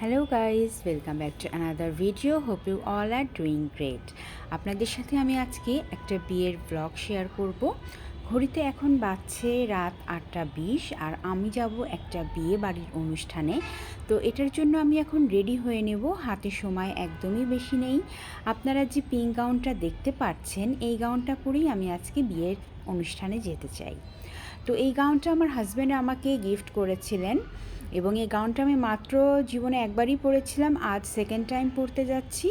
Hello guys, welcome back to another video. Hope you all are doing great. আপনাদের সাথে আমি আজকে একটা বিয়ের ব্লগ শেয়ার করব। ঘড়িতে এখন বাজছে রাত 8:20 আর আমি যাব একটা বিয়ে বাড়ির অনুষ্ঠানে। তো এটার জন্য আমি এখন রেডি হয়ে নেব, হাতে সময় একদমই বেশি নেই। আপনারা যে পিঙ্ক গাউনটা দেখতে পাচ্ছেন, এই গাউনটা পরেই আমি আজকে বিয়ের অনুষ্ঠানে যেতে চাই। তো এই গাউনটা আমার হাজব্যান্ড আমাকে গিফট করেছিলেন এবং এই গাউনটা আমি মাত্র জীবনে একবারই পরেছিলাম, আজ সেকেন্ড টাইম পরতে যাচ্ছি।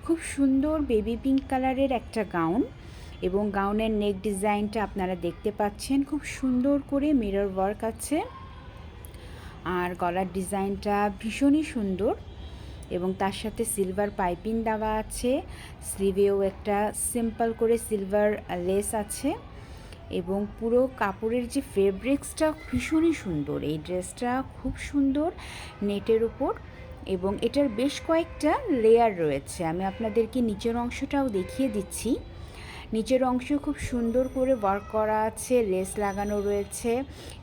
খুব সুন্দর বেবি পিঙ্ক কালারের একটা গাউন এবং গাউনের নেক ডিজাইনটা আপনারা দেখতে পাচ্ছেন, খুব সুন্দর করে মিরর ওয়ার্ক আছে আর গলার ডিজাইনটা ভীষণই সুন্দর এবং তার সাথে সিলভার পাইপিং দেওয়া আছে। স্লিভেও একটা সিম্পল করে সিলভার লেস আছে এবং পুরো কাপড়ের যে ফেব্রিক্সটা ভীষণই সুন্দর। এই ড্রেসটা খুব সুন্দর নেটের উপর এবং এটার বেশ কয়েকটা লেয়ার রয়েছে। আমি আপনাদেরকে নিচের অংশটাও দেখিয়ে দিচ্ছি। নিচের অংশ খুব সুন্দর করে ওয়ার্ক করা আছে, লেস লাগানো রয়েছে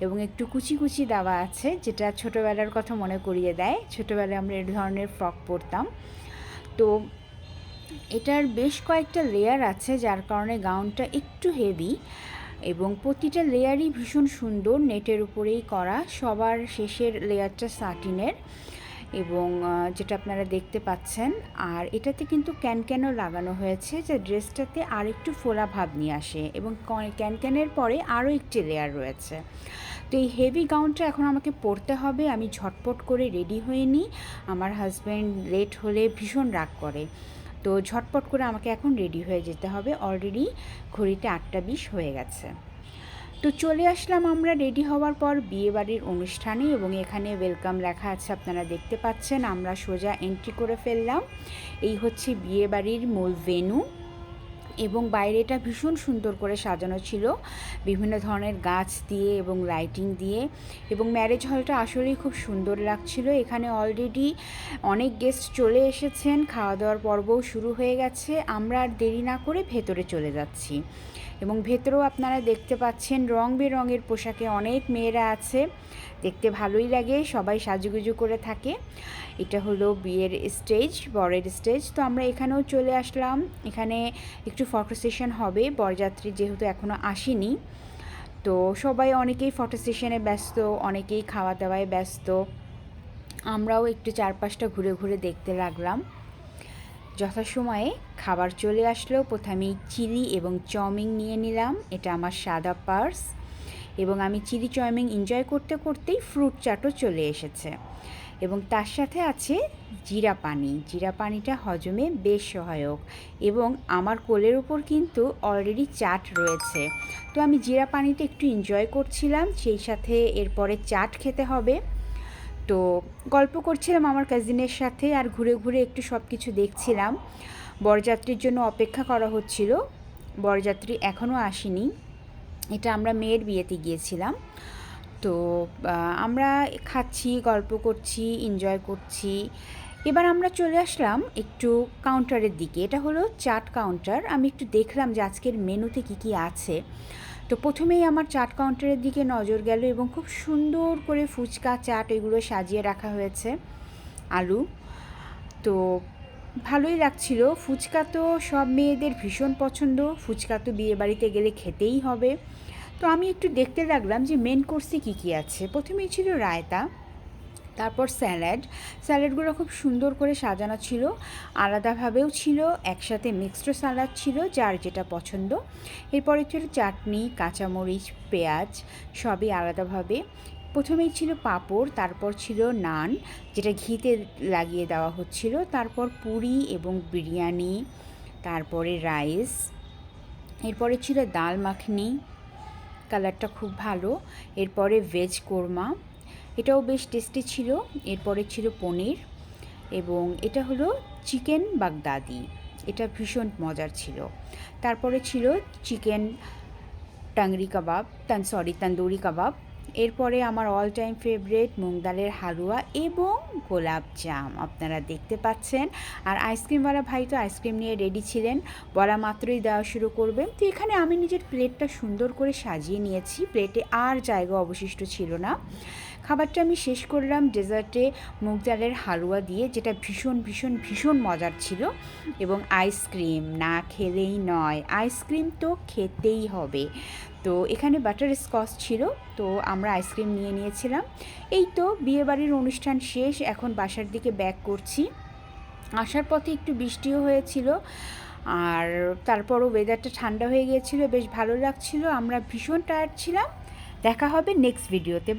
এবং একটু কুচি কুচি দেওয়া আছে, যেটা ছোটোবেলার কথা মনে করিয়ে দেয়। ছোটোবেলায় আমরা এই ধরনের ফ্রক পরতাম। তো এটার বেশ কয়েকটা লেয়ার আছে, যার কারণে গাউনটা একটু হেভি এবং প্রতিটা লেয়ারই ভীষণ সুন্দর, নেটের উপরেই করা। সবার শেষের লেয়ারটা সাটিনের এবং যেটা আপনারা দেখতে পাচ্ছেন। আর এটাতে কিন্তু ক্যানক্যানও লাগানো হয়েছে, যে ড্রেসটাতে আর একটু ফোলা ভাব নিয়ে আসে এবং ক্যানক্যানের পরে আরও একটি লেয়ার রয়েছে। তো এই হেভি গাউনটা এখন আমাকে পরতে হবে। আমি ঝটপট করে রেডি হয়ে নিই, আমার হাজব্যান্ড লেট হলে ভীষণ রাগ করে। তো ঝটপট করে আমাকে এখন রেডি হয়ে যেতে হবে। অলরেডি ঘড়িতে 8:20 হয়ে গেছে। তো চলে আসলাম আমরা রেডি হওয়ার পর বিয়েবাড়ির অনুষ্ঠানে এবং এখানে ওয়েলকাম লেখা আছে, আপনারা দেখতে পাচ্ছেন। আমরা সোজা এন্ট্রি করে ফেললাম। এই হচ্ছে বিয়েবাড়ির মূল ভেন্যু এবং বাইরেটা ভীষণ সুন্দর করে সাজানো ছিল বিভিন্ন ধরনের গাছ দিয়ে এবং লাইটিং দিয়ে এবং ম্যারেজ হলটা আসলেই খুব সুন্দর লাগছিল। এখানে অলরেডি অনেক গেস্ট চলে এসেছেন, খাওয়া দাওয়ার পর্বও শুরু হয়ে গেছে। আমরা আর দেরি না করে ভেতরে চলে যাচ্ছি এবং ভেতরেও আপনারা দেখতে পাচ্ছেন রং বেরঙের পোশাকে অনেক মেয়েরা আছে, দেখতে ভালোই লাগে, সবাই সাজুগুজু করে থাকে। এটা হলো বিয়ের স্টেজ, বরের স্টেজ। তো আমরা এখানেও চলে আসলাম। এখানে একটু ফটো সেশন হবে, বরযাত্রী যেহেতু এখনও আসেনি। তো সবাই অনেকেই ফটো সেশনে ব্যস্ত, অনেকেই খাওয়া দাওয়ায় ব্যস্ত। আমরাও একটু চারপাশটা ঘুরে ঘুরে দেখতে লাগলাম। যথাসময়ে খাবার চলে আসলো। প্রথমেই চিলি এবং চাউমিন নিয়ে নিলাম, এটা আমার সাদা পার্স এবং আমি চিলি চাউমিন এনজয় করতে করতেই ফ্রুট চাটও চলে এসেছে এবং তার সাথে আছে জিরা পানি। জিরা পানিটা হজমে বেশ সহায়ক এবং আমার কোলের উপর কিন্তু অলরেডি চাট রয়েছে। তো আমি জিরা পানিটা একটু এনজয় করছিলাম, সেই সাথে এরপরে চাট খেতে হবে। তো গল্প করছিলাম আমার কাজিনের সাথে আর ঘুরে ঘুরে একটু সব কিছু দেখছিলাম। বরযাত্রীর জন্য অপেক্ষা করা হচ্ছিল, বরযাত্রী এখনও আসেনি। এটা আমরা মেয়ের বিয়েতে গিয়েছিলাম। তো আমরা খাচ্ছি, গল্প করছি, এনজয় করছি। এবার আমরা চলে আসলাম একটু কাউন্টারের দিকে। এটা হলো চাট কাউন্টার। আমি একটু দেখলাম যে আজকের মেনুতে কী কী আছে। তো প্রথমেই আমার চাট কাউন্টারের দিকে নজর গেল এবং খুব সুন্দর করে ফুচকা, চাট এগুলো সাজিয়ে রাখা হয়েছে, আলু। তো ভালোই লাগছিল। ফুচকা তো সব মেয়েদের ভীষণ পছন্দ, ফুচকা তো বিয়েবাড়িতে গেলে খেতেই হবে। তো আমি একটু দেখতে লাগলাম যে মেন কোর্সে কী কী আছে। প্রথমেই ছিল রায়তা, তারপর স্যালাডগুলো খুব সুন্দর করে সাজানো ছিল, আলাদাভাবেও ছিল, একসাথে মিক্সড স্যালাড ছিল, যার যেটা পছন্দ। এরপরে ছিল চাটনি, কাঁচামরিচ, পেঁয়াজ, সবই আলাদাভাবে। প্রথমেই ছিল পাঁপড়, তারপর ছিল নান, যেটা ঘিতে লাগিয়ে দেওয়া হচ্ছিল, তারপর পুরি এবং বিরিয়ানি, তারপরে রাইস, এরপরে ছিল ডাল মাখনি, কালারটা খুব ভালো। এরপরে ভেজ কোরমা, এটাও বেশ টেস্টি ছিল। এরপরে ছিল পনির এবং এটা হলো চিকেন বাগদাদি, এটা ভীষণ মজার ছিল। তারপরে ছিল চিকেন তন্দুরি কাবাব। এরপরে আমার অল টাইম ফেভারিট মুগ ডালের হালুয়া এবং গোলাপ জাম আপনারা দেখতে পাচ্ছেন। আর আইসক্রিমওয়ালা ভাই তো আইসক্রিম নিয়ে রেডি ছিলেন, বলা মাত্রই দেওয়া শুরু করবেন। তো এখানে আমি নিজের প্লেটটা সুন্দর করে সাজিয়ে নিয়েছি, প্লেটে আর জায়গা অবশিষ্ট ছিল না। খাবারটা আমি শেষ করলাম ডেজার্টে মুগ ডালের হালুয়া দিয়ে, যেটা ভীষণ ভীষণ ভীষণ মজার ছিল। এবং আইসক্রিম না খেলেই নয়, আইসক্রিম তো খেতেই হবে। তো এখানে বাটার স্কচ ছিল, তো আমরা আইসক্রিম নিয়ে নিয়েছিলাম। এই তো বিয়েবাড়ির অনুষ্ঠান শেষ, এখন বাসার দিকে ব্যাক করছি। আসার পথে একটু বৃষ্টিও হয়েছিল, আর তারপরও ওয়েদারটা ঠান্ডা হয়ে গিয়েছিল, বেশ ভালো লাগছিল। আমরা ভীষণ টায়ার্ড ছিলাম। দেখা হবে নেক্সট ভিডিওতে।